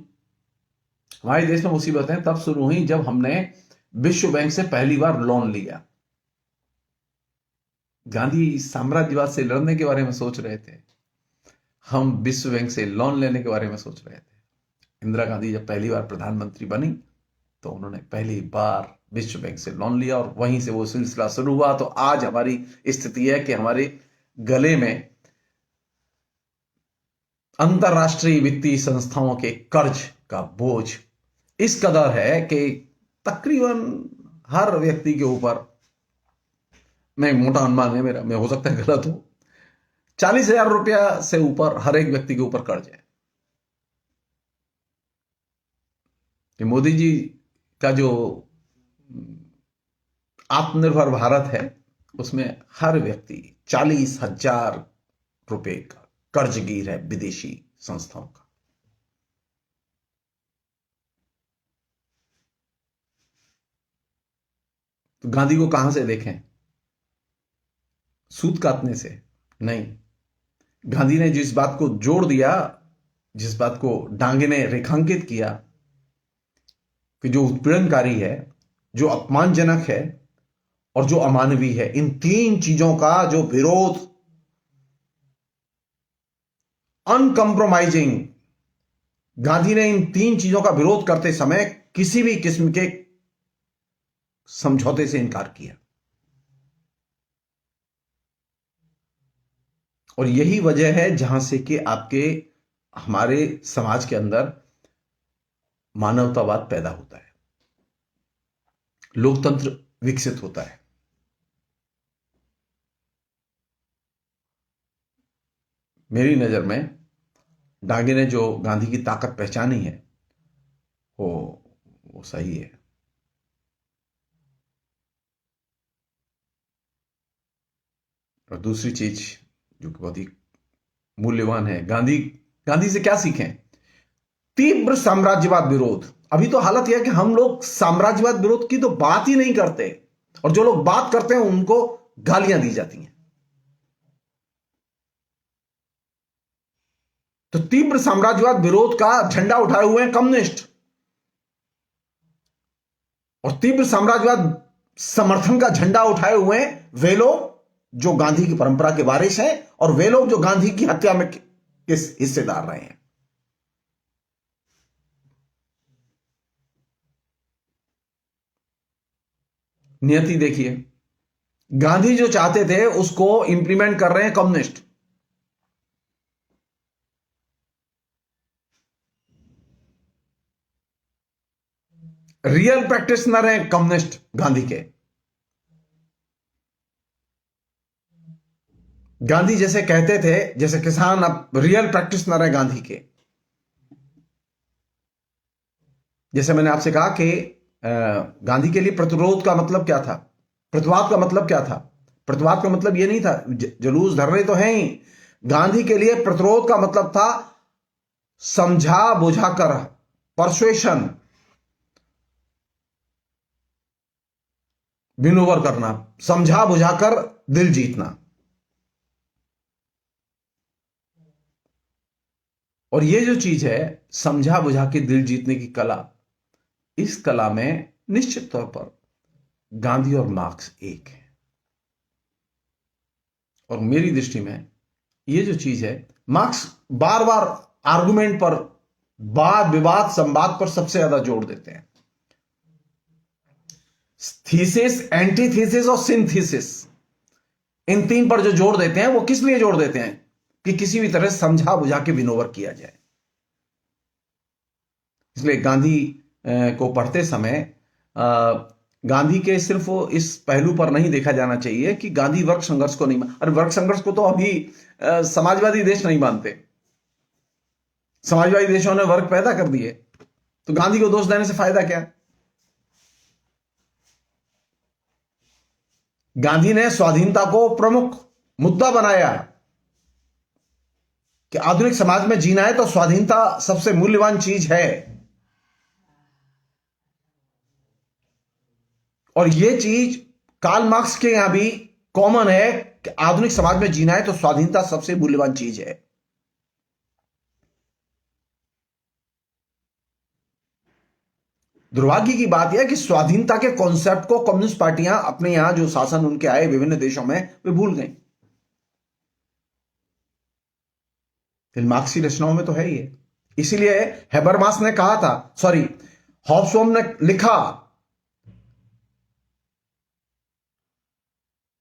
हमारे देश में मुसीबतें तब शुरू हुई जब हमने विश्व बैंक से पहली बार लोन लिया। गांधी साम्राज्यवाद से लड़ने के बारे में सोच रहे थे, हम विश्व बैंक से लोन लेने के बारे में सोच रहे थे। इंदिरा गांधी जब पहली बार प्रधानमंत्री बनी तो उन्होंने पहली बार विश्व बैंक से लोन लिया और वहीं से वो सिलसिला शुरू हुआ। तो आज हमारी स्थिति है कि हमारे गले में अंतरराष्ट्रीय वित्तीय संस्थाओं के कर्ज का बोझ इस कदर है कि तकरीबन हर व्यक्ति के ऊपर, मैं मोटा अनुमान है मेरा, मैं हो सकता है गलत हो, 40,000 रुपया से ऊपर हर एक व्यक्ति के ऊपर कर्ज है। कि मोदी जी का जो आत्मनिर्भर भारत है उसमें हर व्यक्ति 40,000 रुपए का कर्जगीर है विदेशी संस्थाओं का। तो गांधी को कहां से देखें? सूत काटने से नहीं। गांधी ने जिस बात को जोड़ दिया, जिस बात को डांगे ने रेखांकित किया कि जो उत्पीड़नकारी है, जो अपमानजनक है और जो अमानवीय है, इन तीन चीजों का जो विरोध अनकंप्रोमाइजिंग, गांधी ने इन तीन चीजों का विरोध करते समय किसी भी किस्म के समझौते से इनकार किया। और यही वजह है जहां से कि आपके हमारे समाज के अंदर मानवतावाद पैदा होता है, लोकतंत्र विकसित होता है। मेरी नजर में डांगे ने जो गांधी की ताकत पहचानी है वो सही है। और दूसरी चीज जो कि बहुत ही मूल्यवान है, गांधी से क्या सीखें? तीव्र साम्राज्यवाद विरोध। अभी तो हालत यह है कि हम लोग साम्राज्यवाद विरोध की तो बात ही नहीं करते, और जो लोग बात करते हैं उनको गालियां दी जाती हैं। तो तीव्र साम्राज्यवाद विरोध का झंडा उठाए हुए हैं कम्युनिस्ट, और तीव्र साम्राज्यवाद समर्थन का झंडा उठाए हुए हैं वे लोग जो गांधी की परंपरा के वारिस हैं, और वे लोग जो गांधी की हत्या में किस हिस्सेदार रहे हैं। नियति देखिए, गांधी जो चाहते थे उसको इंप्लीमेंट कर रहे हैं कम्युनिस्ट। रियल प्रैक्टिशनर हैं कम्युनिस्ट गांधी के। गांधी जैसे कहते थे, जैसे किसान अब रियल प्रैक्टिशनर है गांधी के। जैसे मैंने आपसे कहा कि गांधी के लिए प्रतिरोध का मतलब क्या था, प्रतिवाद का मतलब क्या था? प्रतिवाद का मतलब यह नहीं था जुलूस धर रहे तो हैं ही। गांधी के लिए प्रतिरोध का मतलब था समझा बुझाकर, परसुएशन, विन ओवर करना, समझा बुझाकर दिल जीतना। और ये जो चीज है समझा बुझा के दिल जीतने की कला, इस कला में निश्चित तौर पर गांधी और मार्क्स एक है। और मेरी दृष्टि में ये जो चीज है, मार्क्स बार बार आर्गुमेंट पर, वाद विवाद संवाद पर सबसे ज्यादा जोर देते हैं। थीसिस, एंटीथीसिस और सिंथेसिस, इन तीन पर जो जोर देते हैं वो किस लिए जोर देते हैं? कि किसी भी तरह समझा बुझा के विनोवर किया जाए। इसलिए गांधी को पढ़ते समय गांधी के सिर्फ इस पहलू पर नहीं देखा जाना चाहिए कि गांधी वर्ग संघर्ष को नहीं, अरे वर्ग संघर्ष को तो अभी समाजवादी देश नहीं मानते। समाजवादी देशों ने वर्ग पैदा कर दिए, तो गांधी को दोष देने से फायदा क्या? गांधी ने स्वाधीनता को प्रमुख मुद्दा बनाया कि आधुनिक समाज में जीना है तो स्वाधीनता सबसे मूल्यवान चीज है। और ये चीज कार्ल मार्क्स के यहां भी कॉमन है कि आधुनिक समाज में जीना है तो स्वाधीनता सबसे मूल्यवान चीज है। दुर्भाग्य की बात यह है कि स्वाधीनता के कॉन्सेप्ट को कम्युनिस्ट पार्टियां अपने यहां जो शासन उनके आए विभिन्न देशों में वे भूल गए। फिर मार्क्सी रचनाओं में तो है ही है। इसीलिए हेबरमास ने कहा था, सॉरी, हॉब्सबॉम ने लिखा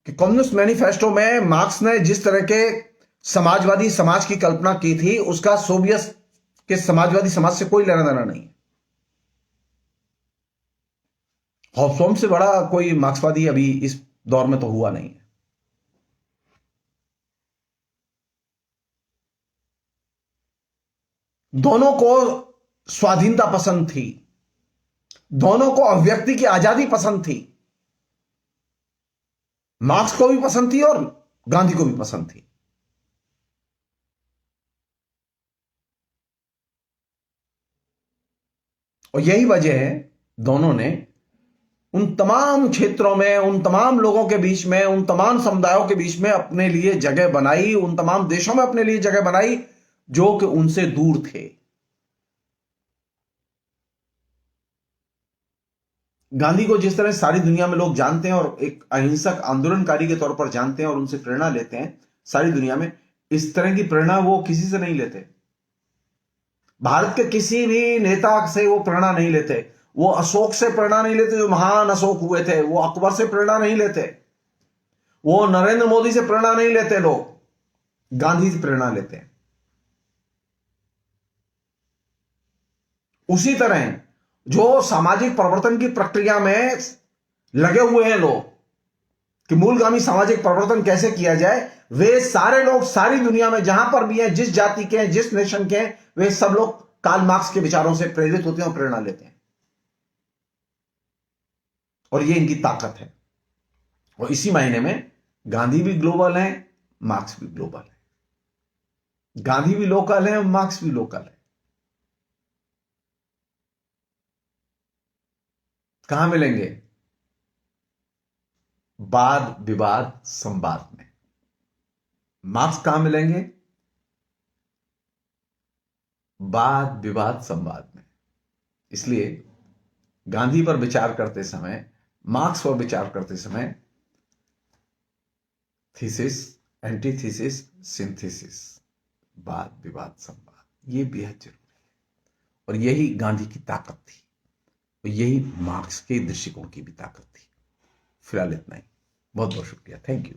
कि कम्युनिस्ट मैनिफेस्टो में मार्क्स ने जिस तरह के समाजवादी समाज की कल्पना की थी उसका सोवियत के समाजवादी समाज से कोई लेना देना नहीं है। हॉब्सबॉम से बड़ा कोई मार्क्सवादी अभी इस दौर में तो हुआ नहीं है। दोनों को स्वाधीनता पसंद थी, दोनों को अभिव्यक्ति की आजादी पसंद थी। मार्क्स को भी पसंद थी और गांधी को भी पसंद थी। और यही वजह है दोनों ने उन तमाम क्षेत्रों में, उन तमाम लोगों के बीच में, उन तमाम समुदायों के बीच में अपने लिए जगह बनाई, उन तमाम देशों में अपने लिए जगह बनाई जो कि उनसे दूर थे। गांधी को जिस तरह सारी दुनिया में लोग जानते हैं और एक अहिंसक आंदोलनकारी के तौर पर जानते हैं और उनसे प्रेरणा लेते हैं सारी दुनिया में, इस तरह की प्रेरणा वो किसी से नहीं लेते। भारत के किसी भी नेता से वो प्रेरणा नहीं लेते। वो अशोक से प्रेरणा नहीं लेते जो महान अशोक हुए थे, वो अकबर से प्रेरणा नहीं लेते, वो नरेंद्र मोदी से प्रेरणा नहीं लेते, लोग गांधी से प्रेरणा लेते हैं। उसी तरह जो सामाजिक परिवर्तन की प्रक्रिया में लगे हुए हैं लोग कि मूलगामी सामाजिक परिवर्तन कैसे किया जाए, वे सारे लोग सारी दुनिया में जहां पर भी हैं, जिस जाति के हैं, जिस नेशन के हैं, वे सब लोग कार्ल मार्क्स के विचारों से प्रेरित होते हैं और प्रेरणा लेते हैं। और ये इनकी ताकत है। और इसी महीने में गांधी भी ग्लोबल है, मार्क्स भी ग्लोबल है। गांधी भी लोकल है, मार्क्स भी लोकल है। कहां मिलेंगे? वाद विवाद संवाद में। मार्क्स कहां मिलेंगे? वाद विवाद संवाद में। इसलिए गांधी पर विचार करते समय, मार्क्स पर विचार करते समय थीसिस, एंटीथीसिस, सिंथेसिस, वाद विवाद संवाद, ये बेहद जरूरी है। और यही गांधी की ताकत थी और यही मार्क्स के दृष्टिकोण की भी ताकत थी। फिलहाल इतना ही। बहुत बहुत शुक्रिया। Thank you.